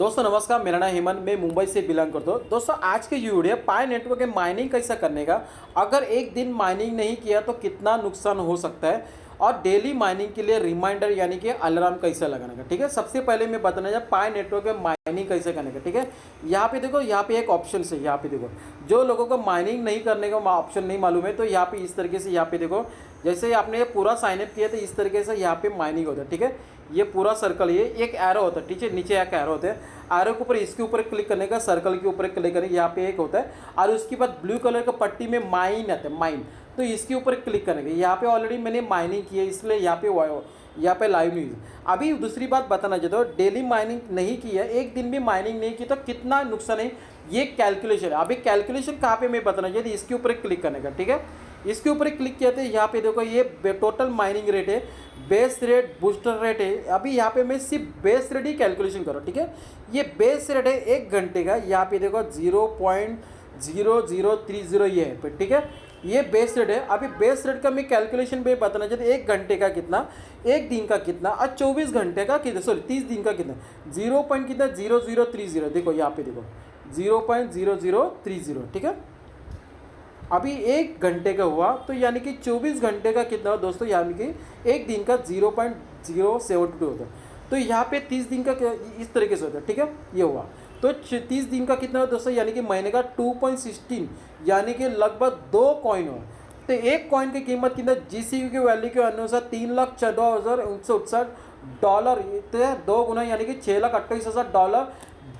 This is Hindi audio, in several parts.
दोस्तों नमस्कार, मेरा नाम हेमंत, मैं मुंबई से बिलोंग करता हूँ। दोस्तों आज के वीडियो पाई नेटवर्क में माइनिंग कैसा करने का, अगर एक दिन माइनिंग नहीं किया तो कितना नुकसान हो सकता है, और डेली माइनिंग के लिए रिमाइंडर यानी कि अलार्म कैसे लगाने का। ठीक है, सबसे पहले मैं बताना चाहता पाई नेटवर्क में माइनिंग कैसे करने का। ठीक है, यहाँ पे देखो, यहाँ पे एक ऑप्शन है, यहाँ पे देखो, जो लोगों को माइनिंग नहीं करने का ऑप्शन नहीं मालूम है तो यहाँ पे इस तरीके से, यहाँ पे देखो, जैसे आपने पूरा साइनअप किया तो इस तरीके से यहाँ पे माइनिंग होता है। ठीक है, ये पूरा सर्कल, ये एक एरो होता है, ठीक है, नीचे एक एरो होता है, एरो के ऊपर इसके ऊपर क्लिक करने का, सर्कल के ऊपर क्लिक करने, यहाँ पे एक होता है, और उसके बाद ब्लू कलर का पट्टी में माइन आता है, माइन, तो इसके ऊपर क्लिक करने का। यहाँ पे ऑलरेडी मैंने माइनिंग की है, इसलिए यहाँ पे लाइव न्यूज। अभी दूसरी बात बताना चाहता हूँ, डेली माइनिंग नहीं की है, एक दिन भी माइनिंग नहीं की तो कितना नुकसान है, ये कैलकुलेशन है। अभी कैलकुलेशन कहाँ पे मैं बताना चाहती, इसके ऊपर क्लिक करने का। ठीक है, इसके ऊपर क्लिक किया तो यहाँ पे देखो, ये टोटल माइनिंग रेट है, बेस रेट, बूस्टर रेट है। अभी यहाँ पे मैं सिर्फ बेस रेट ही कैलकुलेशन करो। ठीक है, ये बेस रेट है 1 घंटे का, यहाँ पे देखो 0.0030 ये है। ठीक है, ये बेस रेट है। अभी बेस रेट का मैं कैलकुलेशन में बताना चाहते, 1 घंटे का कितना, एक दिन का कितना, और 24 घंटे का कितना, सॉरी 30 दिन का कितना, 0.0030। देखो यहाँ पे देखो 0.0030। ठीक है, अभी 1 घंटे का हुआ तो यानी कि 24 घंटे का कितना दोस्तों, यानी कि एक दिन का 0.072 होता है। तो यहाँ पे 30 दिन का इस तरीके से होता है। ठीक है, ये हुआ तो 30 दिन का कितना दोस्तों, यानी कि महीने का 2.16, यानी कि लगभग 2 कॉइन हो। तो एक कॉइन की कीमत कितना, जीसीबी की वैल्यू के अनुसार $3,14,968। तो 2 गुना यानी कि $6,28,000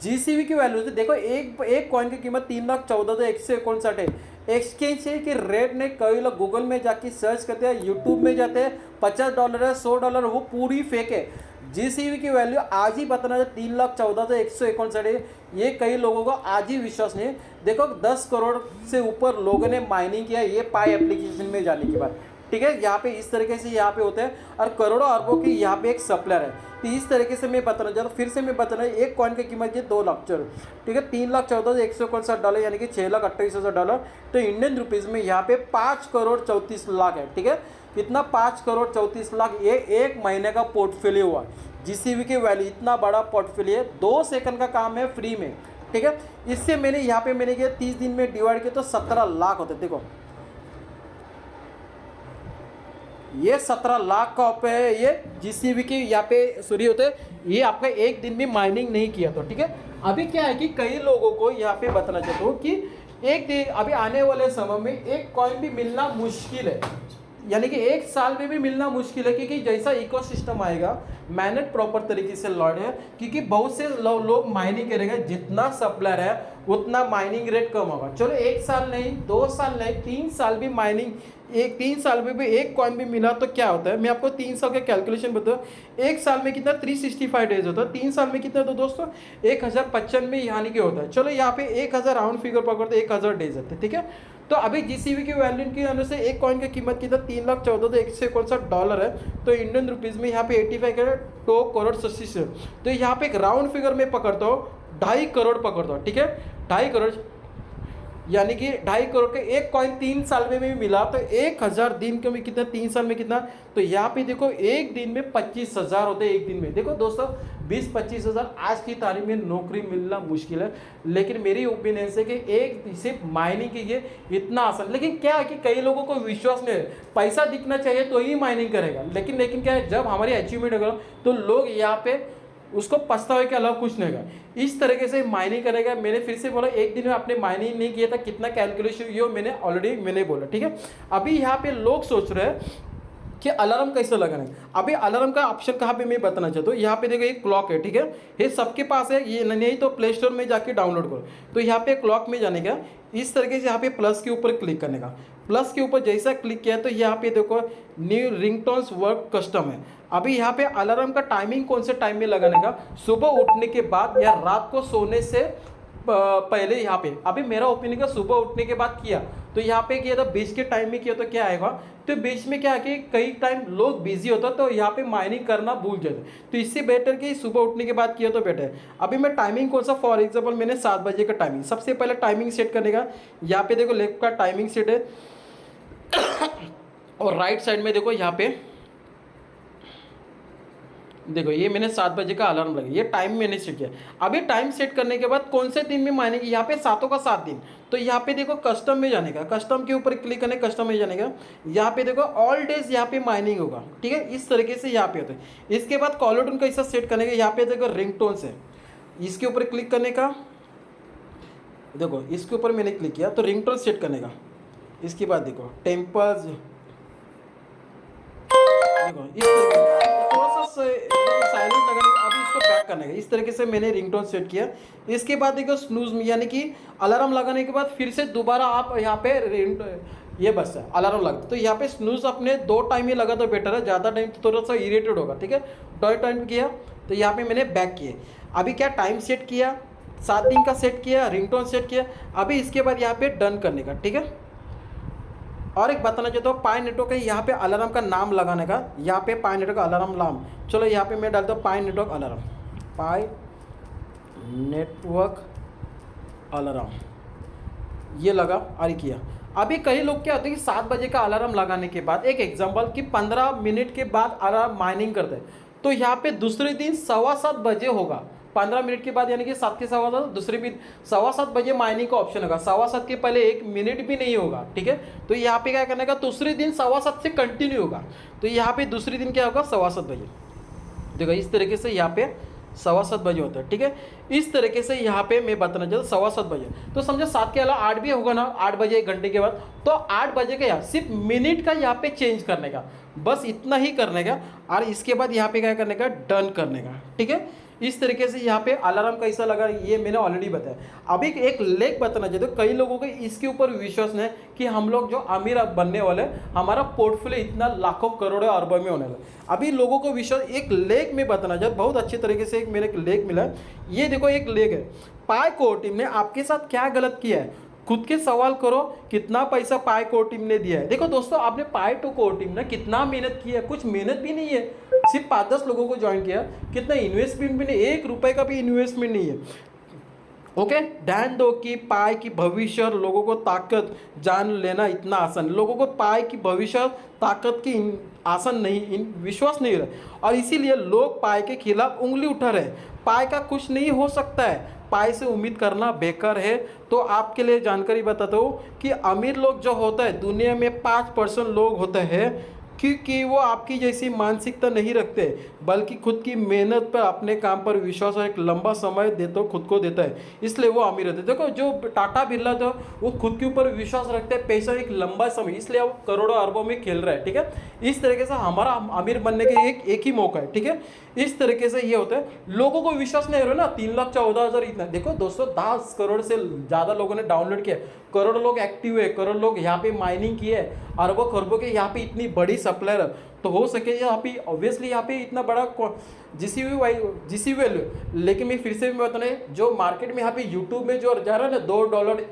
जीसीबी की वैल्यू से। देखो एक कॉइन की कीमत 3,14,159 है। एक्सचेंज के रेट ने, कई लोग गूगल में जाके सर्च करते हैं, यूट्यूब में जाते हैं, $50 है, $100, वो पूरी फेक है। जीसीबी की वैल्यू आज ही बताना है 3,14,159 है। ये कई लोगों को आज ही विश्वास नहीं है। देखो 10 करोड़ से ऊपर लोगों ने माइनिंग किया ये पाई एप्लीकेशन में जाने के बाद। ठीक है, यहाँ पे इस तरीके से यहाँ पे होता है, और करोड़ों अरबों की यहाँ पे एक सप्लायर है। तो इस तरीके से मैं बताना चाहता हूँ, फिर से मैं बताना, एक कॉइन की कीमत है 2 लाख। चलो ठीक है, $3,14,159 यानी कि $6,28,000। तो इंडियन रुपीज़ में यहाँ पे 5,34,00,000 है। ठीक है, कितना, 5,34,00,000। ये एक महीने का पोर्टफोलियो हुआ। जीसीबी की वैल्यू, इतना बड़ा पोर्टफोलियो है, 2 सेकंड का काम है फ्री में। ठीक है, इससे मैंने यहाँ पे मैंने किया 30 दिन में डिवाइड किया तो 17 लाख होते। देखो ये 17 लाख का पे है, ये जीसीबी की यहाँ पे सूरी होते हैं। ये आपका एक दिन भी माइनिंग नहीं किया तो। ठीक है, अभी क्या है कि कई लोगों को यहाँ पे बताना चाहता हूँ कि एक दिन, अभी आने वाले समय में एक कॉइन भी मिलना मुश्किल है, यानी कि 1 साल में भी मिलना मुश्किल है, क्योंकि जैसा इकोसिस्टम आएगा, मैनेज प्रॉपर तरीके से लॉट है, क्योंकि बहुत से लोग माइनिंग करेंगे, जितना सप्लायर है उतना माइनिंग रेट कम होगा। चलो 1 साल नहीं, 2 साल नहीं, 3 साल भी माइनिंग, 3 साल में भी एक कॉइन भी मिला तो क्या होता है, मैं आपको 3 साल का कैलकुलेशन बताऊँ। 1 साल में कितना, 365 डेज होता है, 3 साल में कितना, तो दोस्तों 1095 यानी कि होता है। चलो यहाँ पे 1000 राउंड फिगर पकड़ते, 1000 डेज होते हैं। ठीक है, तो अभी जीसीबी की वैल्यू के अनुसार एक कॉइन की कीमत कितना, $3,14,159 है। तो इंडियन रुपीज़ में यहाँ पे 85 का 2,80,00,000। तो यहाँ पे एक राउंड फिगर में पकड़ता हूँ, 2.5 करोड़ पकड़ता हूँ। ठीक है, 2.5 करोड़ यानी कि 2.5 करोड़ के एक कॉइन 3 साल में भी मिला तो 1,000 दिन के में कितना, 3 साल में कितना। तो यहाँ पे देखो एक दिन में 25,000 होते हैं। एक दिन में देखो दोस्तों 20-25,000 आज की तारीख में नौकरी मिलना मुश्किल है, लेकिन मेरी ओपिनियन से कि एक सिर्फ माइनिंग कीजिए, इतना आसान। लेकिन क्या है कि कई लोगों को विश्वास नहीं है, पैसा दिखना चाहिए तो ही माइनिंग करेगा, लेकिन क्या है, जब हमारी अचीवमेंट होगा तो लोग यहाँ पे उसको पछतावे के अलावा कुछ नहीं होगा। इस तरीके से माइनिंग करेगा। मैंने फिर से बोला, एक दिन में आपने माइनिंग नहीं किया था, कितना कैलकुलेशन ये मैंने ऑलरेडी बोला। ठीक है, अभी यहाँ पे लोग सोच रहे हैं कि अलार्म कैसे लगाना है। अभी अलार्म का ऑप्शन कहाँ पे मैं बताना चाहता हूँ, यहाँ पे देखो एक क्लॉक है। ठीक है, ये सबके पास है, ये नहीं तो प्ले स्टोर में जाके डाउनलोड करो। तो यहाँ पे क्लॉक में जाने का, इस तरीके से यहाँ पे प्लस के ऊपर क्लिक करने का। प्लस के ऊपर जैसा क्लिक किया तो यहाँ पे देखो न्यू रिंगटोन्स वर्क कस्टम है। अभी यहाँ पे अलार्म का टाइमिंग कौन से टाइम में लगाने का, सुबह उठने के बाद या रात को सोने से पहले। यहाँ पे अभी मेरा ओपिनियन का सुबह उठने के बाद किया तो यहाँ पे किया था, बीच के टाइम में किया तो क्या आएगा, तो बीच में क्या है कि कई टाइम लोग बिजी होता तो यहाँ पे माइनिंग करना भूल जाते, तो इससे बेटर कि सुबह उठने के बाद किया तो बेटर है। अभी मैं टाइमिंग कौन सा, फॉर एग्जांपल मैंने 7 बजे का टाइमिंग, सबसे पहले टाइमिंग सेट करने का, यहाँ पे देखो लेफ्ट का टाइमिंग सेट है और राइट साइड में देखो यहाँ पे देखो ये मैंने 7 बजे का अलार्म लगा, ये टाइम मैंने सेट किया। अभी टाइम सेट करने के बाद कौन से दिन में मानेगी, यहाँ पे सातों का 7 दिन। तो यहाँ पे देखो कस्टम में जाने का, कस्टम के ऊपर क्लिक करने, कस्टम में जाने का, यहाँ पे देखो ऑल डेज यहाँ पे माइनिंग होगा, ठीक है। इस तरीके से यहाँ पे होता है। इसके बाद कॉलर टून कैसा सेट करने का, यहाँ पे देखो रिंगटोन से इसके ऊपर क्लिक करने का, देखो इसके ऊपर मैंने क्लिक किया तो रिंगटोन सेट करने का। इसके बाद देखो टेम्पर्स, देखो इस तरीके थोड़ा सा साइलेंट लगाने का, अभी इसको बैक करने का। इस तरीके से मैंने रिंगटोन सेट किया। इसके बाद देखो स्नूज में, यानी कि अलार्म लगाने के बाद फिर से दोबारा आप यहाँ पे ये बस है अलार्म लगा, तो यहाँ पे स्नूज अपने 2 टाइम ही लगा तो बेटर है, ज़्यादा टाइम तो थोड़ा सा इरिटेड होगा, ठीक है। 2 टाइम किया तो यहाँ पे मैंने बैक किए। अभी क्या टाइम सेट किया, 7 दिन का सेट किया, रिंगटोन सेट किया। अभी इसके बाद यहाँ पे डन करने का, ठीक है। और एक बताना चाहता हूँ, पाई नेटवर्क है, यहाँ पे अलार्म का नाम लगाने का। यहाँ पे पाई नेटवर्क अलार्म नाम, चलो यहाँ पे मैं डालता हूँ पाई नेटवर्क अलार्म, पाई नेटवर्क अलार्म, ये लगा और किया। अभी कई लोग क्या होते हैं कि 7 बजे का अलार्म लगाने के बाद, एक एग्जांपल कि 15 मिनट के बाद अलार्म माइनिंग करते हैं, तो यहाँ पे दूसरे दिन 7:15 बजे होगा। 15 मिनट के बाद यानी कि 7 के 7:15, दूसरे भी 7:15 बजे माइनिंग का ऑप्शन होगा। 7:15 के पहले 1 मिनट भी नहीं होगा, ठीक है। तो यहाँ पे क्या करने का, दूसरे दिन 7:15 से कंटिन्यू होगा। तो यहाँ पे दूसरे दिन क्या होगा, 7:15 बजे। देखो इस तरीके से यहाँ पे 7:15 बजे होता है, ठीक है। इस तरीके से यहाँ पे मैं बताना चाहता हूँ 7:15 बजे। तो समझो 7 के अलावा 8 भी होगा ना, 8 बजे 1 घंटे के बाद, तो 8 बजे का यहाँ सिर्फ मिनट का यहाँ पे चेंज करने का, बस इतना ही करने का। और इसके बाद यहाँ पे क्या करने का, डन करने का, ठीक है। इस तरीके से यहाँ पे अलार्म कैसा लगा ये मैंने ऑलरेडी बताया। अभी एक लेख बताना चाहते हो, कई लोगों को इसके ऊपर विश्वास नहीं है कि हम लोग जो अमीर बनने वाले, हमारा पोर्टफोलियो इतना लाखों करोड़ों अरबों में होने वाला। अभी लोगों को विश्वास, एक लेख में बताना चाहता, बहुत अच्छे तरीके से एक मेरे एक लेख मिला है। ये देखो एक लेख है, पाई कोर टीम ने आपके साथ क्या गलत किया है, खुद के सवाल करो, कितना पैसा पाई कोर टीम ने दिया है। देखो दोस्तों, आपने पाई टू कोर टीम ने कितना मेहनत की है, कुछ मेहनत भी नहीं है, सिर्फ 5-10 लोगों को ज्वाइन किया, कितना इन्वेस्टमेंट भी नहीं, 1 रुपए का भी इन्वेस्टमेंट नहीं है। ओके, ध्यान दो कि पाई की भविष्य और लोगों को ताकत जान लेना इतना आसान, लोगों को पाई की भविष्य ताकत की आसान नहीं, विश्वास नहीं रहा, और इसीलिए लोग पाई के खिलाफ उंगली उठा रहे। पाई का कुछ नहीं हो सकता है, पाई से उम्मीद करना बेकार है। तो आपके लिए जानकारी बताता हूँ कि अमीर लोग जो होता है दुनिया में 5% लोग होते हैं, क्योंकि वो आपकी जैसी मानसिकता नहीं रखते, बल्कि खुद की मेहनत पर, अपने काम पर विश्वास और एक लंबा समय देते खुद को देता है, इसलिए वो अमीर होते हैं। देखो जो टाटा बिरला था, वो खुद के ऊपर विश्वास रखते हैं, पैसा एक लंबा समय, इसलिए वो करोड़ों अरबों में खेल रहा है, ठीक है। इस तरीके से हमारा अमीर बनने के एक ही मौका है, ठीक है। इस तरीके से ये होता है, लोगों को विश्वास नहीं हो रहा ना, 3,14,000 इतना। देखो दोस्तों, 10 करोड़ से ज़्यादा लोगों ने डाउनलोड किया, करोड़ों लोग एक्टिव है, करोड़ लोग यहाँ पे माइनिंग किए, अरबों खरबों के यहाँ पे इतनी बड़ी सप्लायर, तो हो सके यहाँ पे ऑब्वियसली यहाँ पे इतना बड़ा जीसी वैल्यू। लेकिन मैं फिर से बताना है, जो मार्केट में यहाँ पे यूट्यूब में जो जा रहा है ना, $2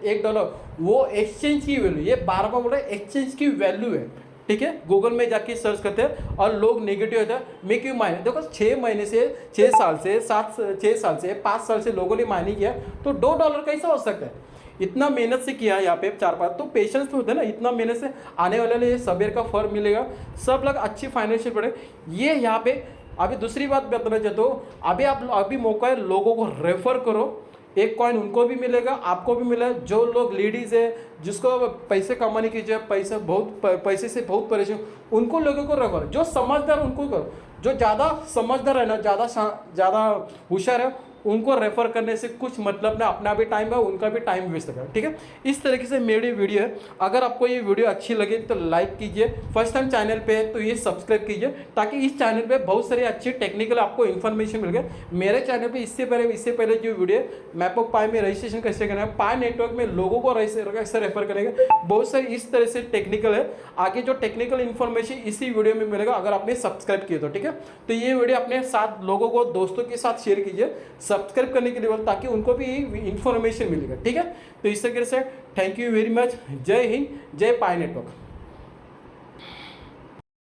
$1, वो एक्सचेंज की वैल्यू, ये 12 बार बोल रहा है, एक्सचेंज की वैल्यू है, ठीक है। गूगल में जाके सर्च करते हैं और लोग नेगेटिव होता है, मैं क्यों माइनिंग, देखो 6 महीने से, 6 साल से, 6 साल से, 5 साल से लोगों ने माइनिंग किया, तो $2 कैसा हो सकता है, इतना मेहनत से किया यहाँ पे 4-5, तो पेशेंस तो होता है ना, इतना मेहनत से आने वाले सबेर का फल मिलेगा, सब लोग अच्छी फाइनेंशियल पड़े। ये यहाँ पे अभी दूसरी बात बताना चाहता हूँ, अभी मौका है, लोगों को रेफर करो, 1 कॉइन उनको भी मिलेगा, आपको भी मिलेगा। जो लोग लेडीज़ है, जिसको पैसे कमाने की जो पैसे से बहुत परेशान, उनको लोगों को रेफर, जो समझदार उनको करो, जो ज़्यादा समझदार है ना, ज़्यादा होशियार है, उनको रेफर करने से कुछ मतलब ना, अपना भी टाइम है, उनका भी टाइम वेस्ट है, ठीक है। इस तरीके से मेरी वीडियो है। अगर आपको ये वीडियो अच्छी लगे तो लाइक कीजिए, फर्स्ट टाइम चैनल पे है तो ये सब्सक्राइब कीजिए, ताकि इस चैनल पे बहुत सारे अच्छे टेक्निकल आपको इन्फॉर्मेशन मिल गए। मेरे चैनल पे इससे पहले जो वीडियो मैप ऑफ पाई में रजिस्ट्रेशन कैसे करना है, पाई नेटवर्क में लोगों को कैसे रेफर करेंगे, बहुत सारे इस तरह से टेक्निकल है। आगे जो टेक्निकल इन्फॉर्मेशन इसी वीडियो में मिलेगा, अगर आपने सब्सक्राइब किया तो, ठीक है। तो ये वीडियो अपने साथ लोगों को, दोस्तों के साथ शेयर कीजिए, सब्सक्राइब करने के लिए, ताकि उनको भी इंफॉर्मेशन मिलेगा, ठीक है। तो इस तरीके से थैंक यू वेरी मच, जय हिंद, जय पाई नेटवर्क।